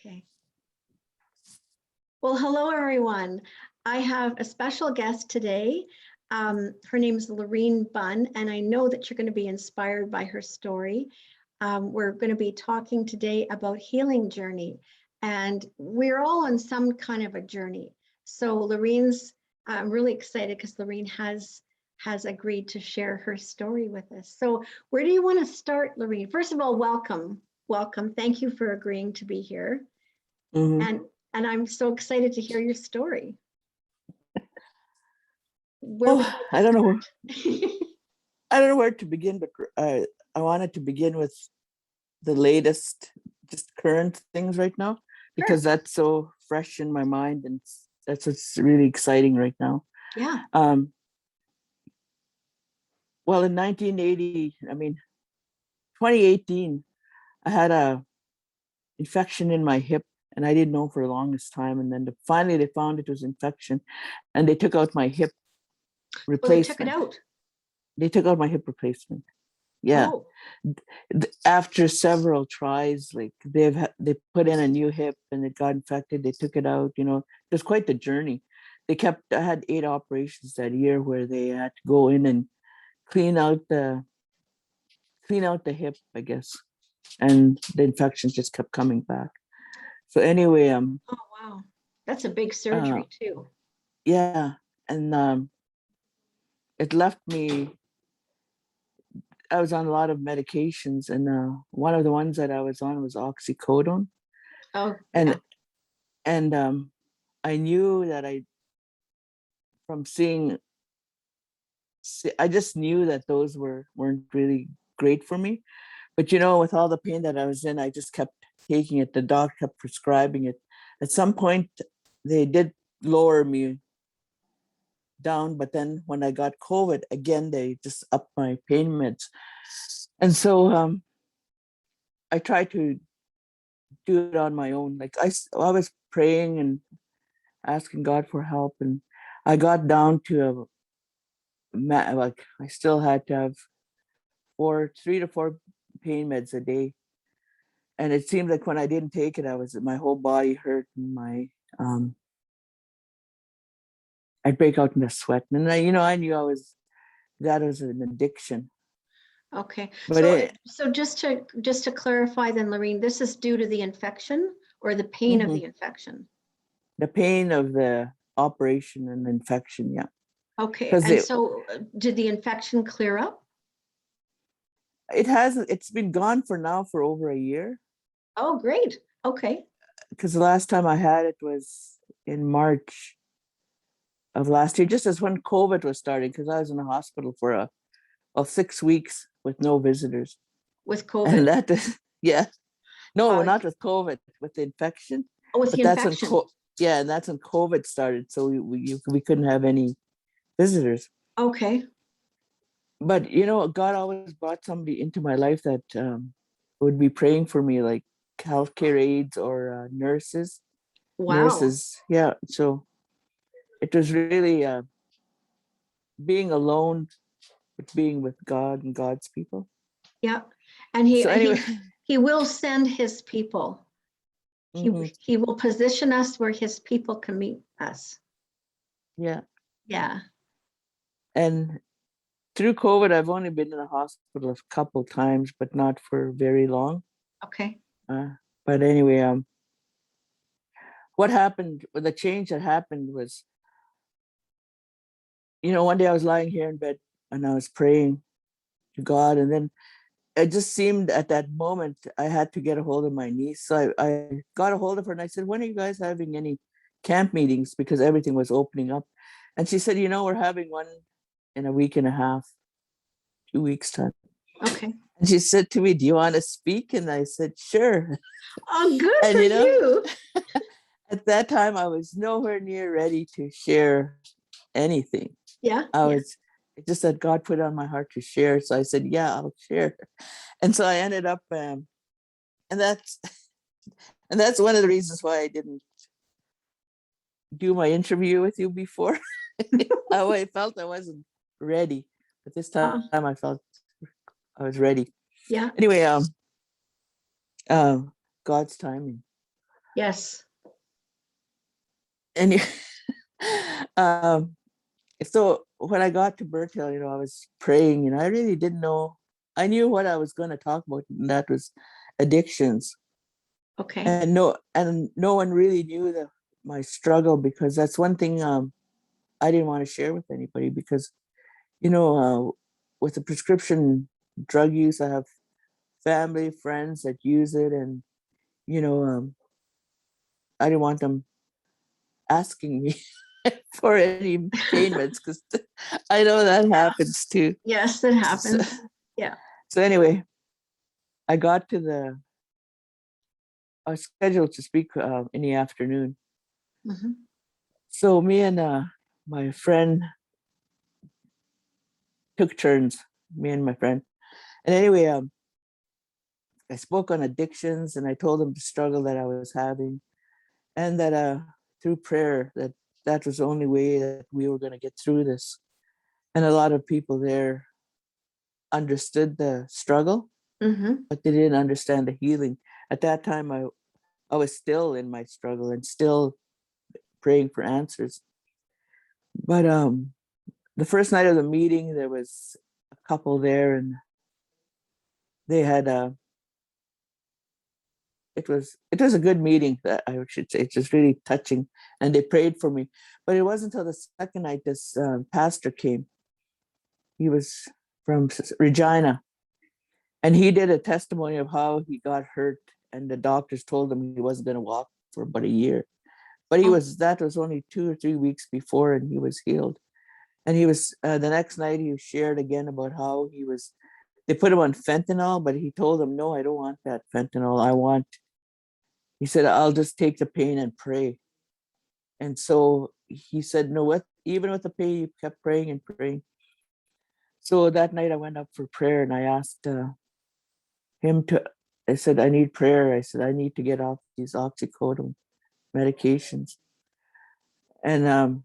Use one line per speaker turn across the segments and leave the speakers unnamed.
Okay. Well, hello, everyone. I have a special guest today. Her name is Laureen Bunn, and I know that you're going to be inspired by her story. We're going to be talking today about healing journey, and we're all on some kind of a journey. So Laureen's, I'm really excited because Laureen has agreed to share her story with us. So where do you want to start, Laureen? First of all, welcome. Welcome. Thank you for agreeing to be here.
Mhm.
And I'm so excited to hear your story. Where would you like to
I don't know.
start?
I don't know where to begin, but I wanted to begin with the latest, just current things right now, because
Sure.
that's so fresh in my mind, and that's what's really exciting right now.
Yeah.
Well, in 1980, 2018, I had a infection in my hip, and I didn't know for the longest time. And then finally, they found it was infection, and they took out my hip
Oh, they took it
replacement.
out.
They took out my hip replacement. Yeah.
Oh,
After several tries, like they put in a new hip and it got infected. They took it out. It was quite the journey. I had 8 operations that year where they had to go in and clean out the hip, I guess, and the infections just kept coming back. So anyway,
oh, wow. That's a big
uh
surgery too.
yeah, and it left me. I was on a lot of medications, and one of the ones that I was on was oxycodone,
Oh, yeah.
and I knew that from seeing, I just knew that those weren't really great for me. But with all the pain that I was in, I just kept taking it. The doc kept prescribing it. At some point, they did lower me down, but then when I got COVID again, they just upped my pain meds. And so I tried to do it on my own. Like I was praying and asking God for help, and I got down to like I still had to have 3 to 4 pain meds a day, and it seemed like when I didn't take it, my whole body hurt, and I'd break out in a sweat, and I knew that was an addiction.
Okay.
But
So just to clarify then, Laureen, this is due to the infection or the pain of the infection?
the pain of the operation and infection, yeah,
Okay.
because
And so did the infection clear up?
it's been gone for over a year.
Oh, great. Okay.
Because the last time I had it was in March of last year, just as when COVID was starting, because I was in the hospital for 6 weeks with no visitors.
With
And
COVID?
yeah, no,
Uh,
not with COVID, with the infection.
oh, with
But
the
that's when,
infection.
yeah, and that's when COVID started. So we couldn't have any visitors.
Okay.
But, God always brought somebody into my life that would be praying for me, like healthcare aides or nurses.
Wow.
Yeah. So it was really being alone, but being with God and God's people.
Yeah. And
So anyway,
he will send his people.
mhm,
He will position us where his people can meet us.
yeah.
Yeah.
And through COVID, I've only been in the hospital a couple times, but not for very long.
Okay.
But anyway, what happened? The change that happened was, one day I was lying here in bed and I was praying to God, and then it just seemed at that moment I had to get a hold of my niece. So I got a hold of her and I said, "When are you guys having any camp meetings?" Because everything was opening up. And she said, "We're having one in a week and a half, 2 weeks time."
Okay.
And she said to me, "Do you want to speak?" And I said, "Sure."
Oh, good
And
for you.
at that time I was nowhere near ready to share anything.
Yeah.
I
Yeah.
was It just that God put on my heart to share. So I said, "Yeah, I'll share." And so I ended up and that's and that's one of the reasons why I didn't do my interview with you before. I felt I wasn't ready, but this time I felt I was ready.
Yeah.
Anyway, God's timing.
Yes.
And um, so when I got to Bertel, I was praying, I really didn't know. I knew what I was going to talk about, and that was addictions.
Okay.
And no one really knew my struggle, because that's one thing I didn't want to share with anybody, because with the prescription drug use, I have family, friends that use it, and you know I didn't want them asking me for any pain meds, because I know that happens too.
Yes, it
So,
happens. Yeah.
so anyway, I got to I was scheduled to speak in the afternoon.
Mhm.
So me and my friend took turns, me and my friend. And anyway, I spoke on addictions, and I told them the struggle that I was having, and that through prayer, that was the only way that we were going to get through this. And a lot of people there understood the struggle,
Mhm.
but they didn't understand the healing. At that time, I was still in my struggle and still praying for answers. But the first night of the meeting, there was a couple there, and they had it was a good meeting, that I should say. It's just really touching, and they prayed for me. But it wasn't until the second night this pastor came. He was from Regina, and he did a testimony of how he got hurt, and the doctors told him he wasn't going to walk for about a year. But
Oh,
that was only 2 or 3 weeks before, and he was healed. And he was the next night he shared again about how they put him on fentanyl, but he told them, no, I don't want that fentanyl. He said, I'll just take the pain and pray. And so he said, no, what, even with the pain, he kept praying and praying. So that night I went up for prayer, and I asked him I said, I need prayer. I said, I need to get off these oxycodone medications. And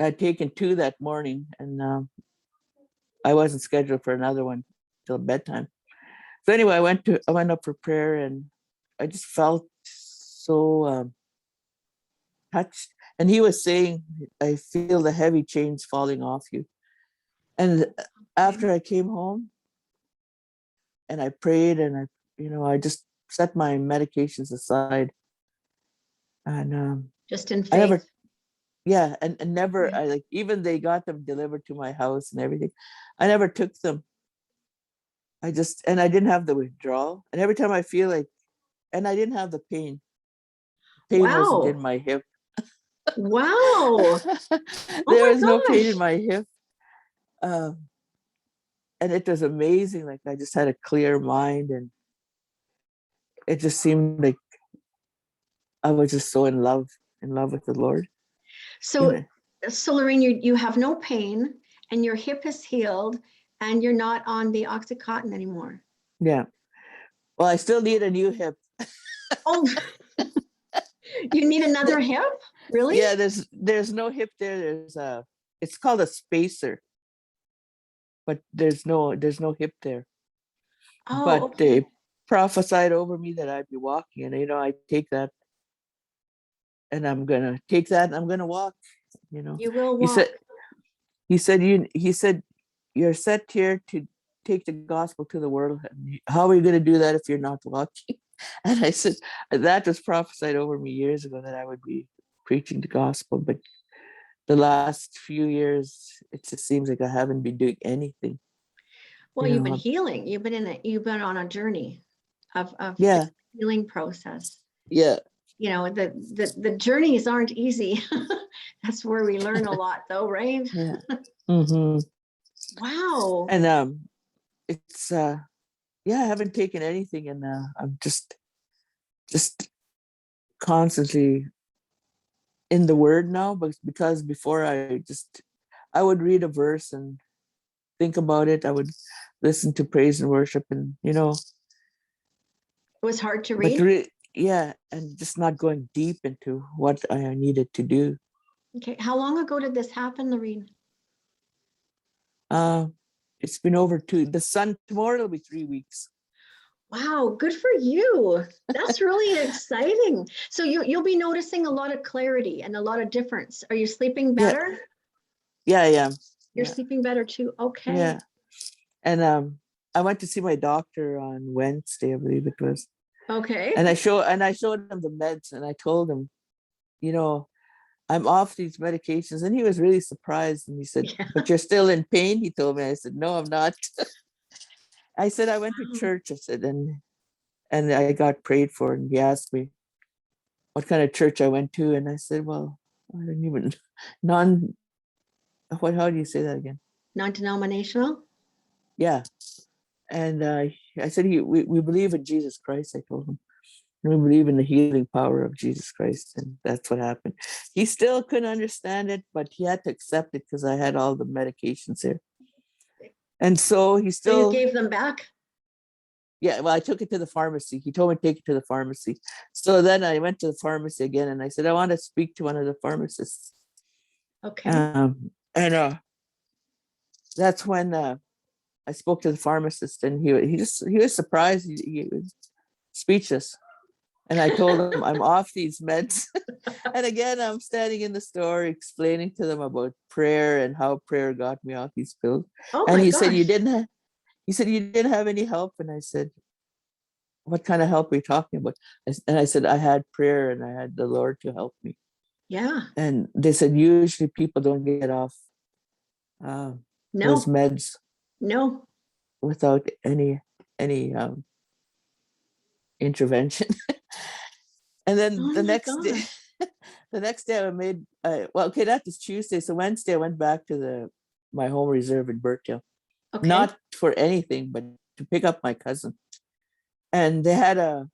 I'd taken 2 that morning, and I wasn't scheduled for another one till bedtime. So anyway, I went up for prayer, and I just felt so touched. And he was saying, I feel the heavy chains falling off you. And
okay.
after I came home and I prayed, and I just set my medications aside. And
Just in
I never,
faith.
yeah, and never,
Yeah.
I like, even they got them delivered to my house and everything. I never took them. And I didn't have the withdrawal. And every time I feel like, and I didn't have the pain. Pain wasn't in
Wow.
my hip.
Wow. Oh
There
my
was no pain in
gosh.
my hip. Um, and it was amazing. Like, I just had a clear mind, and it just seemed like I was just so in love with the Lord. You
So,
know,
so Lorraine, you have no pain and your hip is healed and you're not on the Oxycontin anymore.
yeah. Well, I still need a new hip.
Oh, you need another hip? Really?
Yeah, there's no hip there. It's called a spacer, but there's no hip there.
Oh,
But
okay.
they prophesied over me that I'd be walking, and I take that, and I'm gonna take that, and I'm gonna walk. You know,
You will
he said
walk.
he said you're set here to take the gospel to the world. How are you going to do that if you're not walking? And I said, that was prophesied over me years ago, that I would be preaching the gospel. But the last few years, it just seems like I haven't been doing anything.
Well,
You
you've been
know,
healing. You've been on a journey of the
yeah,
healing process.
yeah,
You know, the journeys aren't easy. That's where we learn a lot though, right?
yeah. Hmm.
Wow.
And it's yeah, I haven't taken anything, and I'm just constantly in the word now. But because before, I would read a verse and think about it. I would listen to praise and worship, and
It was hard to
but
read.
yeah, and just not going deep into what I needed to do.
Okay. How long ago did this happen, Lorene?
uh it's been over the sun tomorrow, it'll be 3 weeks.
Wow, good for you. That's really exciting. So you'll be noticing a lot of clarity and a lot of difference. Are you sleeping
Yeah,
better?
yeah, I am.
You're
Yeah,
sleeping better too. Okay.
yeah. And I went to see my doctor on Wednesday, I believe it was.
Okay.
And I showed him the meds and I told him, you know, I'm off these medications. And he was really surprised. And he said,
Yeah.
but you're still in pain? He told me. I said, no, I'm not. I said, I went to
Wow.
church. I said, and I got prayed for. And he asked me what kind of church I went to. And I said, well, I didn't even non what how do you say that again?
Non-denominational?
Yeah. And I said, we believe in Jesus Christ, I told him. And we believe in the healing power of Jesus Christ. And that's what happened. He still couldn't understand it, but he had to accept it because I had all the medications there. And so he
So you
still,
gave them back?
yeah, well, I took it to the pharmacy. He told me to take it to the pharmacy. So then I went to the pharmacy again and I said, I want to speak to one of the pharmacists.
Okay.
And that's when I spoke to the pharmacist and he was surprised. He was speechless. And I told him I'm off these meds. And again, I'm standing in the store explaining to them about prayer and how prayer got me off these pills.
Oh
And
my
he said,
gosh.
he said, you didn't have any help. And I said, what kind of help are you talking about? And I said, I had prayer and I had the Lord to help me.
Yeah.
And they said, usually people don't get off uh, those
No,
meds
no.
without any intervention. And then
Oh
the
my
next day,
gosh.
the next day I made well, okay, that was Tuesday. So Wednesday I went back to the my home reserve in Burkdale,
Okay.
not for anything, but to pick up my cousin. And they had a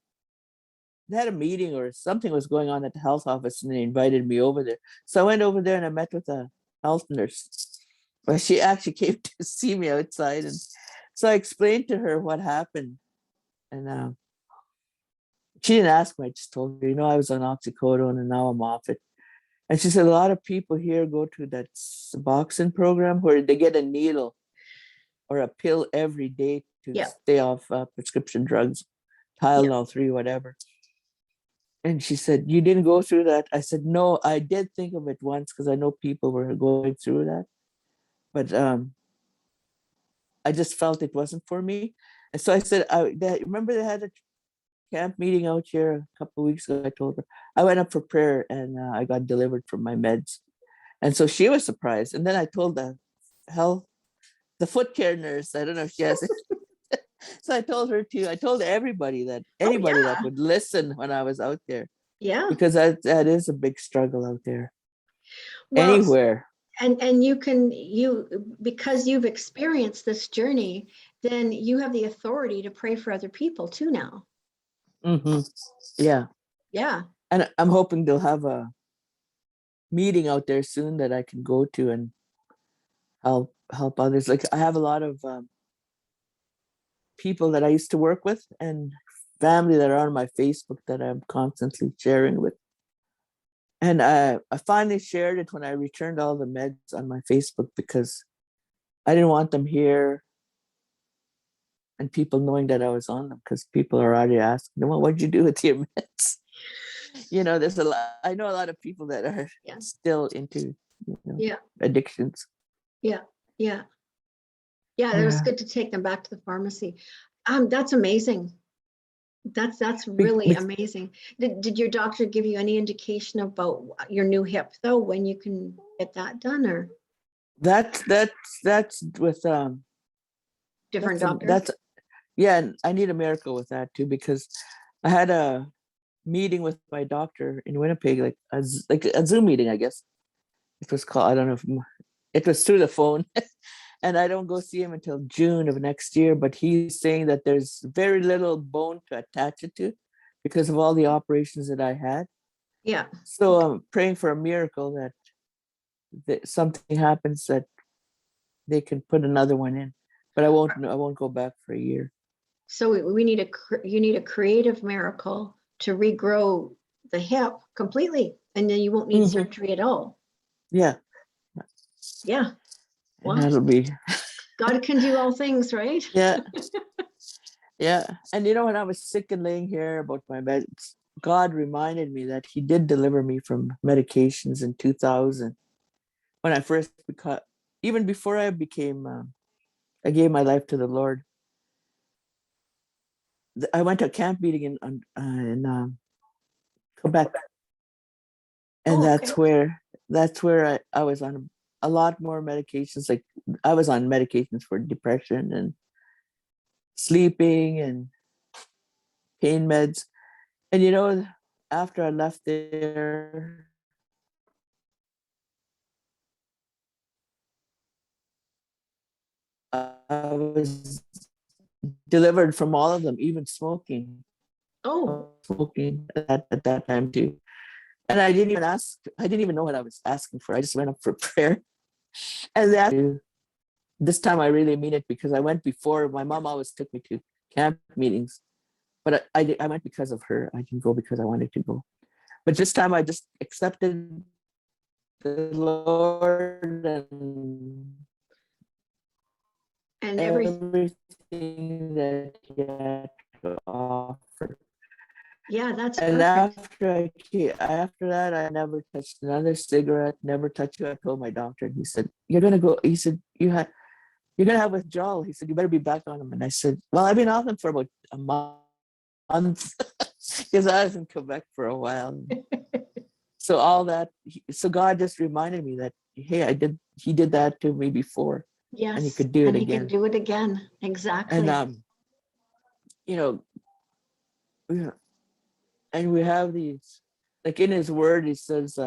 meeting or something was going on at the health office, and they invited me over there. So I went over there and I met with a health nurse. Well, she actually came to see me outside, and so I explained to her what happened, and she didn't ask me. I just told her, I was on oxycodone and now I'm off it. And she said a lot of people here go to that Suboxone program where they get a needle or a pill every day to
Yeah.
stay off prescription drugs,
Yeah.
Tylenol 3, whatever. And she said, you didn't go through that? I said, no, I did think of it once because I know people were going through that. But I just felt it wasn't for me. And so I said, remember they had a camp meeting out here a couple of weeks ago. I told her I went up for prayer and I got delivered from my meds. And so she was surprised. And then I told health, the foot care nurse, I don't know if she has it. So I told her too. I told everybody that
Oh
anybody that
yeah.
would listen when I was out there,
Yeah.
because that is a big struggle out there.
Well,
Anywhere.
and you because you've experienced this journey, then you have the authority to pray for other people too now.
Hmm. Yeah.
Yeah.
And I'm hoping they'll have a meeting out there soon that I can go to and help others. Like I have a lot of people that I used to work with and family that are on my Facebook that I'm constantly sharing with. And I finally shared it when I returned all the meds on my Facebook because I didn't want them here and people knowing that I was on them, because people are already asking, well, what'd you do with your meds? There's a lot. I know a lot of people that are
Yeah.
still into
Yeah.
addictions.
Yeah. Yeah. Yeah. It was
Yeah.
good to take them back to the pharmacy. That's amazing. That's
Be-
really
be-
amazing. Did your doctor give you any indication about your new hip though, when you can get that done, or
that's with
different doctor?
that's yeah, and I need a miracle with that too, because I had a meeting with my doctor in Winnipeg, like like a Zoom meeting, I guess it was called. I don't know if it was through the phone. And I don't go see him until June of next year, but he's saying that there's very little bone to attach it to because of all the operations that I had.
Yeah.
So I'm praying for a miracle that something happens that they can put another one in. But I won't go back for a year.
So we need you need a creative miracle to regrow the hip completely, and then you won't need
Hmm.
surgery at all.
Yeah.
Yeah.
And
Well,
that'll be
God can do all things, right?
yeah. Yeah. And you know, when I was sick and laying here about my meds, God reminded me that He did deliver me from medications in 2000 when I first became, even before I became, I gave my life to the Lord. I went to a camp meeting in Quebec, and
Oh, okay.
that's where I was on a lot more medications. Like I was on medications for depression and sleeping and pain meds. And you know, after I left there, I was delivered from all of them, even smoking.
Oh,
Smoking at that time too. And I didn't even ask, I didn't even know what I was asking for. I just went up for prayer. And this time I really mean it, because I went before. My mom always took me to camp meetings, but I went because of her. I didn't go because I wanted to go. But this time I just accepted the Lord and
and
everything that He had to offer.
yeah, that's
And
perfect.
after that, I never touched another cigarette, never touched it. I told my doctor, and he said, "You're gonna go." He said, "You're gonna have withdrawal." He said, "You better be back on them." And I said, "Well, I've been off them for about a month because I was in Quebec for a while." So all that, so God just reminded me that, hey, He did that to me before, and He
Yes,
could do it
and he can
again.
do it again.
And
Exactly.
you know, and we have these, like in His Word, He says,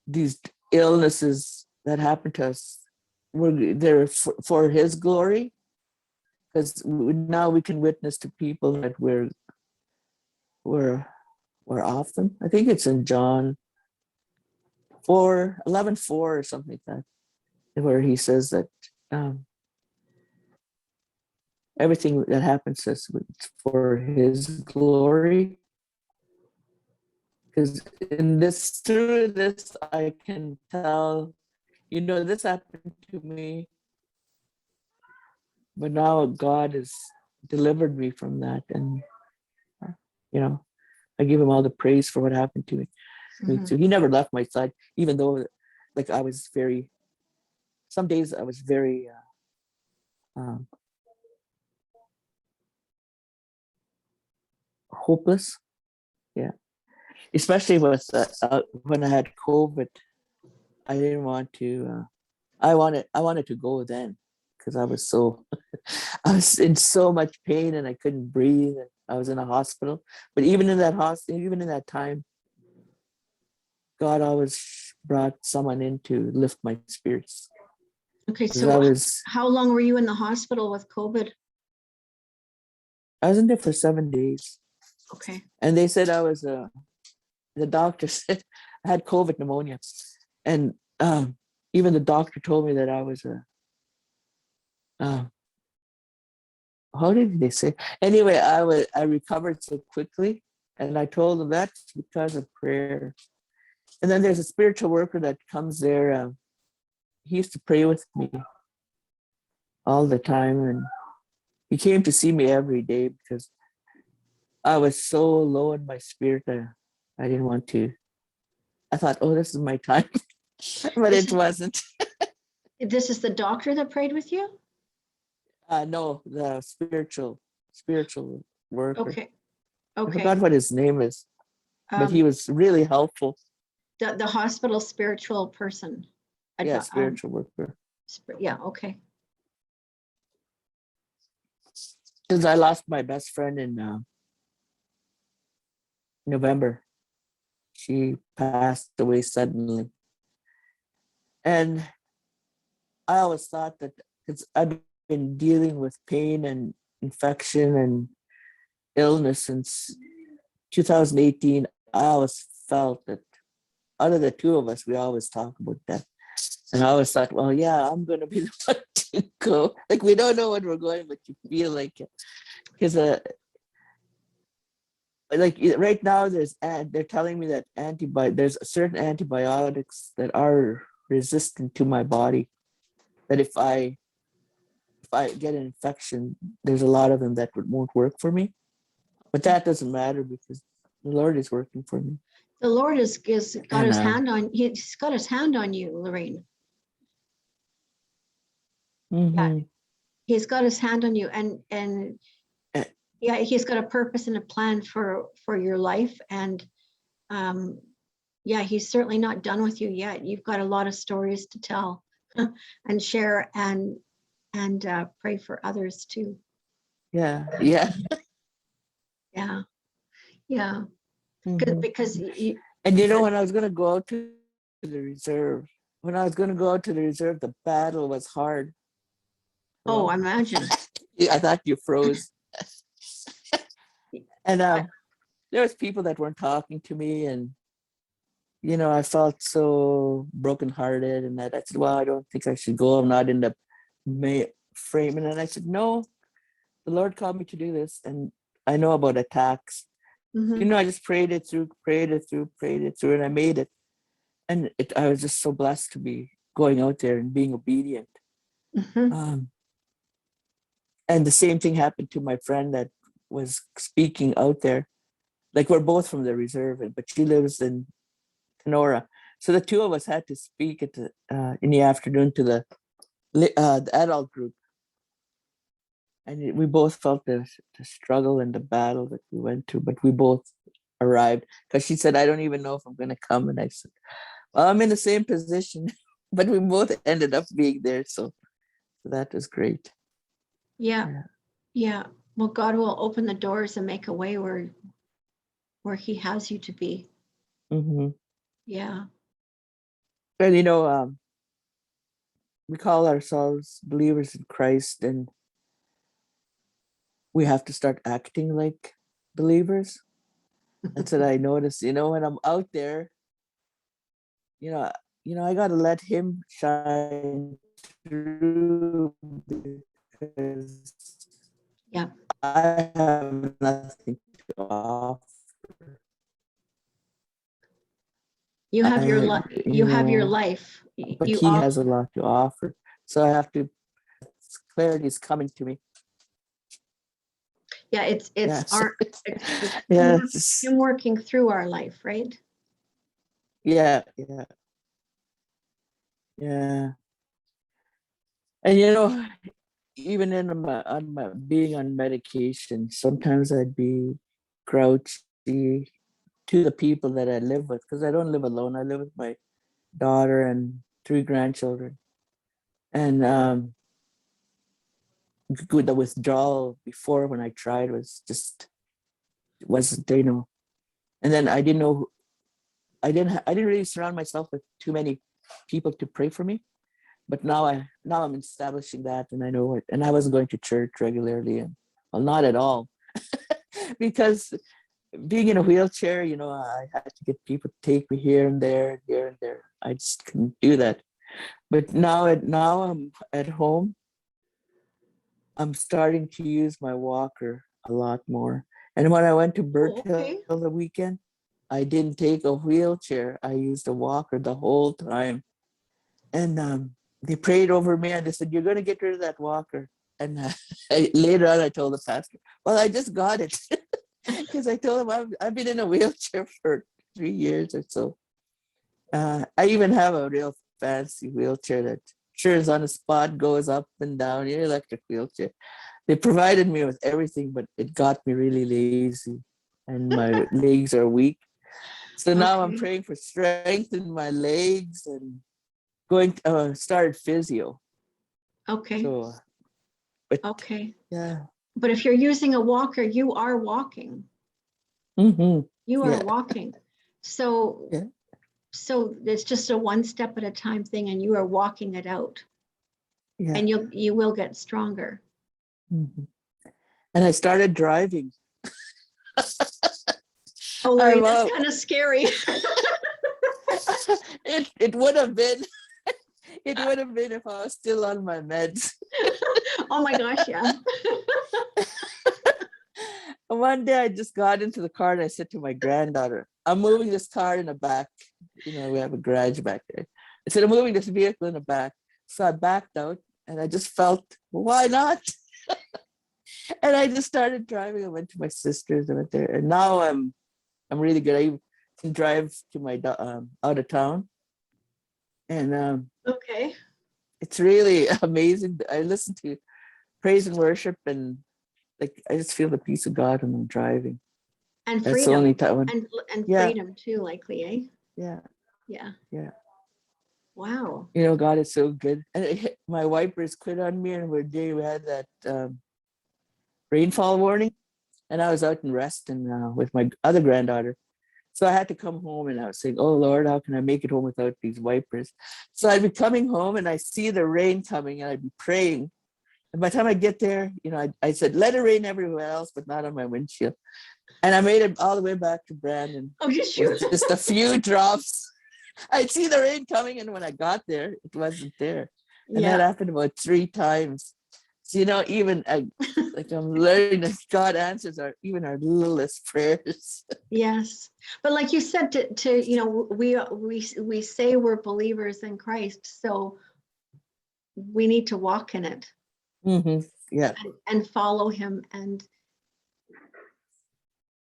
these illnesses that happen to us were there for His glory, because now we can witness to people that we're off them. I think it's in John 4:11:4 or something like that, where He says that um, everything that happens to us is for His glory. Because through this, I can tell, this happened to me, but now God has delivered me from that. And, you know, I give Him all the praise for what happened to me.
Mhm.
So He never left my side, even though, like, some days I was very, um, hopeless. Yeah. Especially with when I had COVID, I didn't want to, I wanted to go then, because I was in so much pain and I couldn't breathe, and I was in a hospital. But even in that time, God always brought someone in to lift my spirits.
Okay,
Because
so how long were you in the hospital with COVID?
I was in there for 7 days,
Okay.
and they said the doctor said I had COVID pneumonia, and even the doctor told me that I was uh, how did they say? Anyway, I recovered so quickly, and I told them that's because of prayer. And then there's a spiritual worker that comes there. He used to pray with me all the time, and he came to see me every day because I was so low in my spirit that I didn't want to. I thought, oh, this is my time, but
This
it
is
wasn't.
this is the doctor that prayed with you?
No, the spiritual worker.
Okay.
I
Okay.
forgot what his name is, but he
Um,
was really helpful.
the hospital spiritual person.
Yeah, spiritual worker.
Yeah, okay.
Because I lost my best friend in November. She passed away suddenly. And I always thought that, because I've been dealing with pain and infection and illness since 2018, I always felt that out of the two of us, we always talk about death. And I always thought, well, yeah, I'm going to be the one to go. Like, we don't know when we're going, but you feel like it. Because like right now they're telling me that there's certain antibiotics that are resistant to my body, that if if I get an infection, there's a lot of them that won't work for me. But that doesn't matter because the Lord is working for me.
The Lord is got
And
his hand on, he's got his hand on you, Laureen. Yeah,
mhm.
he's got his hand on you, and
Eh,
yeah, he's got a purpose and a plan for your life. And yeah, he's certainly not done with you yet. You've got a lot of stories to tell and share, and pray for others too.
yeah, yeah.
Yeah, yeah.
Mhm.
Because you,
And you know, when I was going to go out to the reserve, when I was going to go out to the reserve, the battle was hard.
oh,
Hello?
imagine.
I thought you froze. And
I-
there was people that weren't talking to me, and you know, I felt so brokenhearted, and that I said, "Well, I don't think I should go. I'm not in the frame." And then I said, "No, the Lord called me to do this, and I know about attacks. You
Mhm,
know, I just prayed it through, and I made it. And I was just so blessed to be going out there and being obedient.
mhm.
Um, and the same thing happened to my friend that was speaking out there. Like we're both from the reserve, but she lives in Kenora. So the two of us had to speak at in the afternoon to the adult group, and we both felt the struggle and the battle that we went through. But we both arrived because she said, "I don't even know if I'm going to come," and I said, "Well, I'm in the same position," but we both ended up being there. So that was great.
Yeah,
Yeah.
yeah. Well, God will open the doors and make a way where he has you to be.
Hmm.
Yeah.
And you know, we call ourselves believers in Christ, and we have to start acting like believers. That's what I notice. You know, when I'm out there, you know, I gotta let Him shine through because
Yeah.
I have nothing to offer.
You have your
I,
life. You
you
have your
know,
life.
but
You
He
off.
has a lot to offer. So I have to. Clarity is coming to me.
Yeah. It's
Yes.
our. It's
Yes.
him working through our life, right?
Yeah. Yeah. Yeah. And you know, even on my being on medication, sometimes I'd be grouchy to the people that I live with because I don't live alone. I live with my daughter and three grandchildren. And with the withdrawal before when I tried was just wasn't And then I didn't know I didn't really surround myself with too many people to pray for me. But now I'm establishing that, and I know it. And I wasn't going to church regularly, and well, not at all, because being in a wheelchair, you know, I had to get people to take me here and there, here and there. I just couldn't do that. But now I'm at home. I'm starting to use my walker a lot more. And when I went to Bird
Oh,
Hill
okay.
the weekend, I didn't take a wheelchair. I used a walker the whole time. And they prayed over me and they said, "You're going to get rid of that walker." And later on, I told the pastor, "Well, I just got it." Because I told him I've been in a wheelchair for 3 years or so. I even have a real fancy wheelchair that sure is on a spot, goes up and down, your electric wheelchair. They provided me with everything, but it got me really lazy and my legs are weak. So now I'm
Okay.
praying for strength in my legs and going to start physio.
Okay.
So, but
Okay.
yeah,
But if you're using a walker, you are walking.
hmm
You are
yeah,
walking. So
yeah,
so it's just a one step at a time thing, and you are walking it out,
yeah.
and you will get stronger.
Mhm. And I started driving.
Oh, Larry,
I'm
that's
out.
kind of scary.
It would have been it would have been if I was still on my meds.
Oh my gosh, yeah.
One day I just got into the car and I said to my granddaughter, "I'm moving this car in the back." You know, we have a garage back there. I said, "I'm moving this vehicle in the back." So I backed out And I just felt, why not? And I just started driving. I went to my sister's. I went there, and now I'm really good. I can drive to my out of town, and
Okay.
it's really amazing. I listen to praise and worship, and like I just feel the peace of God when I'm driving.
And
That's the only
freedom.
time.
And
Yeah,
freedom too, likely, eh?
yeah,
Yeah.
yeah.
Wow.
You know, God is so good. And my wipers quit on me, and we had that rainfall warning, and I was out in Reston with my other granddaughter. So I had to come home, and I was saying, "Oh Lord, how can I make it home without these wipers?" So I'd be coming home, and I see the rain coming, and I'd be praying. And by the time I get there, you know, I said, "Let it rain everywhere else, but not on my windshield." And I made it all the way back to Brandon
Oh, did you?
with just a few drops. I'd see the rain coming, and when I got there, it wasn't there. And that
Yeah.
happened about 3 times. So, you know, even like I'm learning that God answers even our littlest prayers.
Yes. But like you said, to you know, we say we're believers in Christ, so we need to walk in it
Yeah,
and follow him and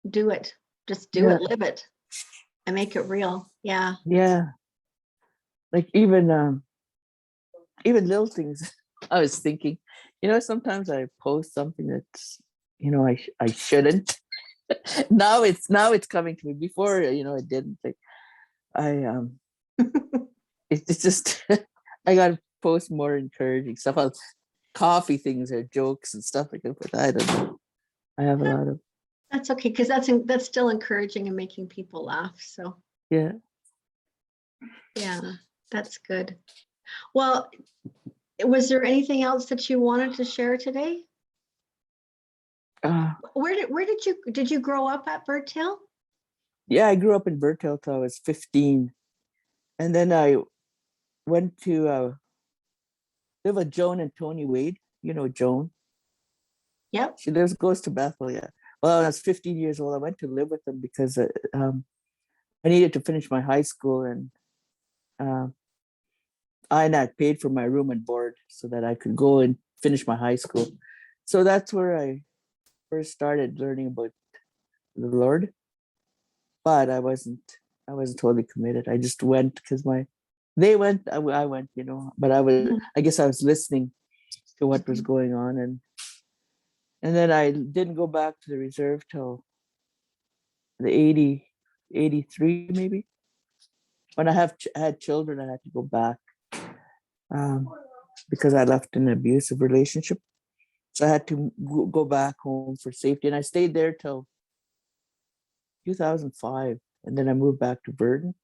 do it. Just do
yeah,
it, live it, and make it real. Yeah.
yeah. Like even little things. I was thinking, you know, sometimes I post something that's, you know, I shouldn't. Now it's coming to me. Before, you know, I didn't. Like I it's just I gotta post more encouraging stuff. Coffee things or jokes and stuff like that. But I don't know. I have a lot of
That's okay, because that's still encouraging and making people laugh. So
yeah.
yeah, that's good. Well, was there anything else that you wanted to share today?
Uh,
Where did you grow up at Bird Hill?
yeah, I grew up in Bertel till I was 15. And then I went to live with Joan and Tony Wade. You know Joan.
Yep.
She goes to Bethel, yeah. Well, when I was 15 years old, I went to live with them because I needed to finish my high school, and uh, I had paid for my room and board so that I could go and finish my high school. So that's where I first started learning about the Lord. But I wasn't totally committed. I just went because they went, I went, you know. But
Mhm.
I guess I was listening to what was going on, and then I didn't go back to the reserve till the 83 maybe. When had children, I had to go back um, because I left an abusive relationship. So I had to go back home for safety, and I stayed there till 2005, and then I moved back to Burton,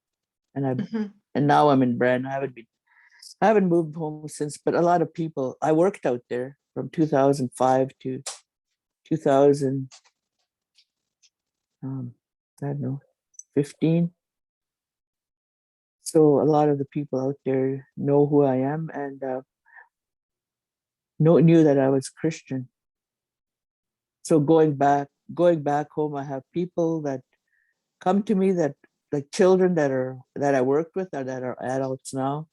Mhm.
and now I'm in Brandon. I haven't moved home since, but a lot of people. I worked out there from 2005 to 2000. I don't know, 15. So a lot of the people out there know who I am, and knew that I was Christian. So going back home, I have people that come to me, that like children that I worked with or that are adults now.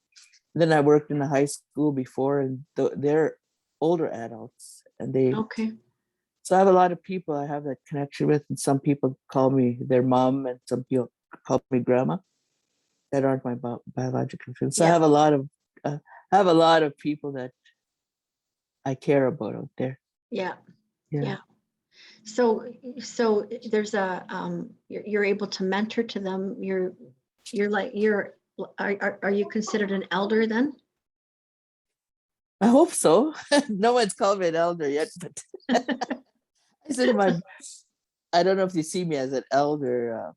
Then I worked in a high school before, and they're older adults, and
Okay.
so I have a lot of people I have that connection with, and some people call me their mom, and some people call me grandma that aren't my biological friends. So
Yeah.
I have a lot of people that I care about out there.
Yeah.
Yeah.
Yeah. So there's you're able to mentor to them. You're like are you considered an elder then?
I hope so. No one's called me an elder yet, but I said I don't know if you see me as an elder.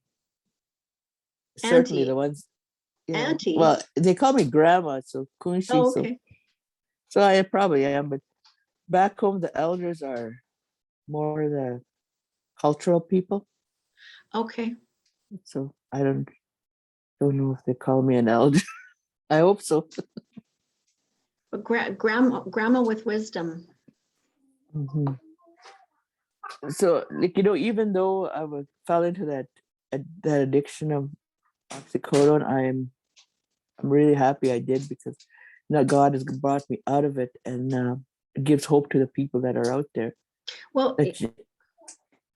Certainly
Auntie.
the ones, yeah.
Auntie.
Well, they call me grandma, so Kunshi,
Oh,
so
okay.
I probably am, but back home the elders are more the cultural people.
Okay.
So I don't know if they call me an elder. I hope so.
But grandma with wisdom.
Mhm. So, like, you know, even though fell into that addiction of oxycodone, I'm really happy I did, because Now God has brought me out of it, and it gives hope to the people that are out there.
Well,
That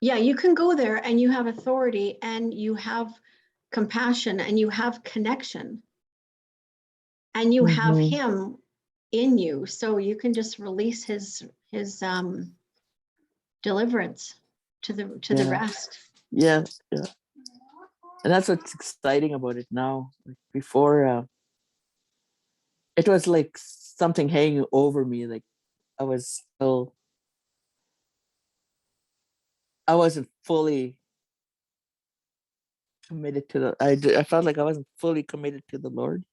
yeah, you can go there and you have authority and you have compassion and you have connection and you have
Mhm.
him in you. So you can just release his deliverance to the
Yeah,
rest.
yeah, yeah. And that's what's exciting about it now. Like before, it was like something hanging over me. Like I was still, I wasn't fully committed to the. I felt like I wasn't fully committed to the Lord,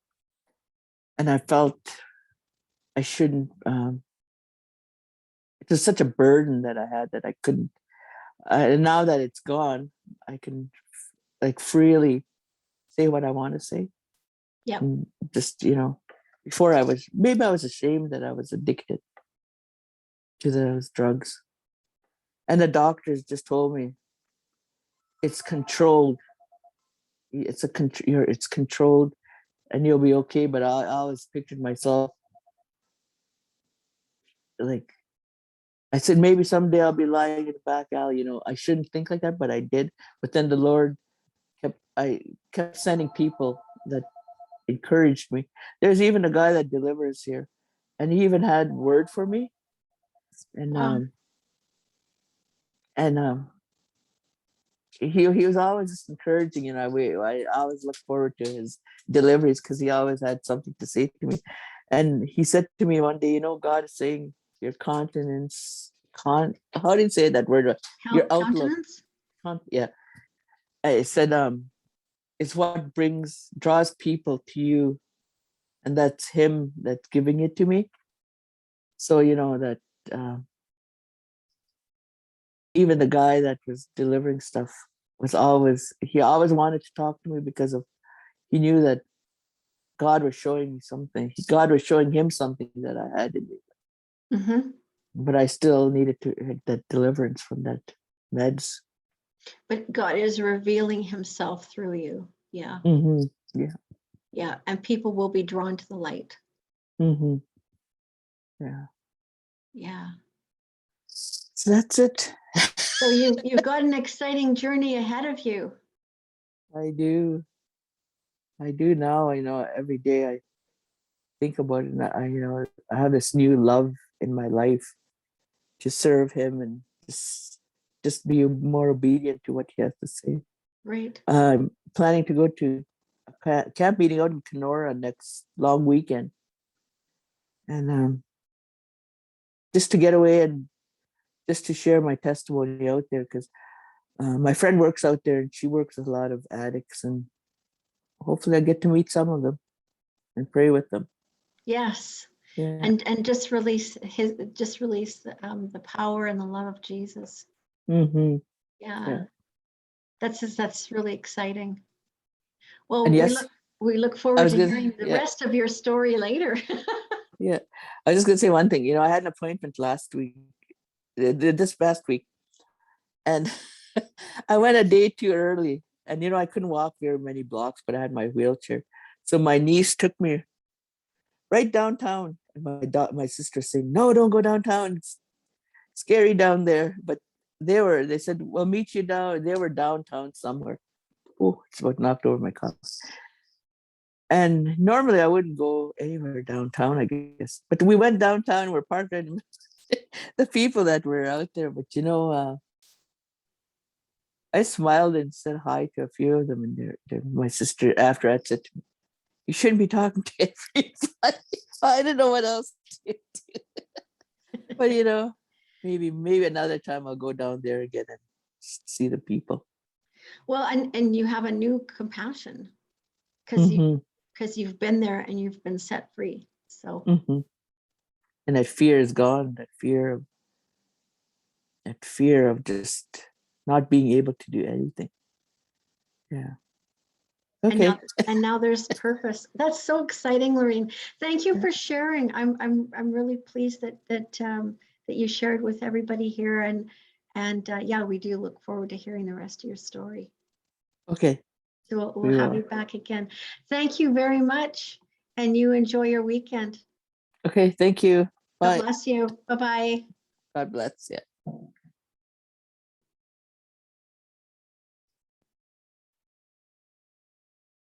and I felt I shouldn't. It was such a burden that I had that I couldn't. And now that it's gone, I can like freely say what I want to say.
Yep.
And just, before maybe I was ashamed that I was addicted to those drugs. And the doctors just told me it's controlled. It's controlled and you'll be okay. But I always pictured myself like, I said, maybe someday I'll be lying in the back alley. I shouldn't think like that, but I did. But then the Lord I kept sending people that encouraged me. There's even a guy that delivers here, and he even had word for me, and
Wow.
and he was always just encouraging. I always look forward to his deliveries because he always had something to say to me. And he said to me one day, God is saying your continence, how do you say that word? Your outlook,
Countenance.
yeah. I said, it's what draws people to you, and that's him that's giving it to me. So that uh, even the guy that was delivering stuff he always wanted to talk to me because of he knew that God was showing me something. God was showing him something that I had in me,
Mm-hmm.
but I still needed to get that deliverance from that meds.
But God is revealing himself through you. Yeah.
Mm-hmm. Yeah.
Yeah. And people will be drawn to the light.
Mm-hmm. Yeah.
Yeah.
So that's it.
So you've got an exciting journey ahead of you.
I do. I do now. I know every day I think about it, and I have this new love in my life to serve him and just be more obedient to what he has to say.
Right.
I'm planning to go to a camp meeting out in Kenora next long weekend, and just to get away and just to share my testimony out there because my friend works out there and she works with a lot of addicts, and hopefully I get to meet some of them and pray with them.
Yes.
Yeah.
And just release the power and the love of Jesus.
Mm-hmm.
Yeah.
Yeah.
That's really exciting.
And
Well,
yes,
we look
I
forward
was
to
good.
hearing the
Yeah.
rest of your story later.
Yeah. I was just gonna say one thing. I had an appointment last week, this past week, and I went a day too early. And I couldn't walk very many blocks, but I had my wheelchair. So my niece took me right downtown. And my sister saying, "No, don't go downtown. It's scary down there." But they said, "We'll meet you down." They were downtown somewhere. Oh, it's about knocked over my car. And normally I wouldn't go anywhere downtown, I guess. But we went downtown, we're parked and the people that were out there. But I smiled and said hi to a few of them. And my sister, after I said to me, "You shouldn't be talking to everybody." I didn't know what else to do. But maybe another time I'll go down there again and see the people.
Well, and you have a new compassion because
Hmm.
you've been there and you've been set free. So
Hmm. And that fear is gone. That fear of just not being able to do anything. Yeah.
and now
Okay.
and now there's purpose. That's so exciting, Laureen. Thank you for sharing. I'm really pleased that you shared with everybody here, and yeah, we do look forward to hearing the rest of your story.
Okay.
So we'll
We
have you
will.
back again. Thank you very much, and you enjoy your weekend.
Okay, thank you.
God
Bye.
bless you. Bye-bye.
God bless. Yeah.